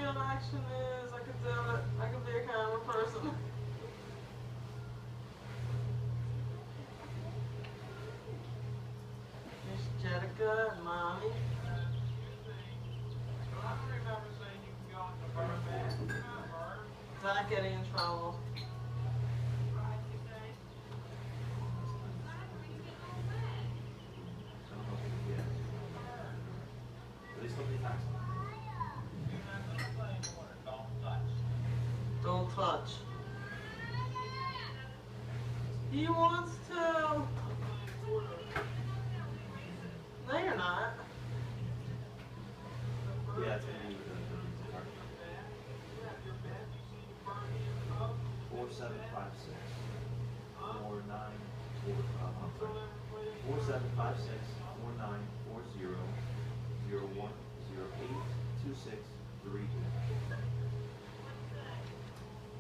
an action is. I can tell it. I can be a camera person. Miss Jetica and Mommy. I remember saying you can go in the burn bag. Remember? Not getting in trouble. Right, you say? At least something tax. You're not gonna play anymore. Don't touch. Don't touch. He wants to. No, you're not. Yeah, it's gonna be the card. 4756 4756 4940 0108 2632.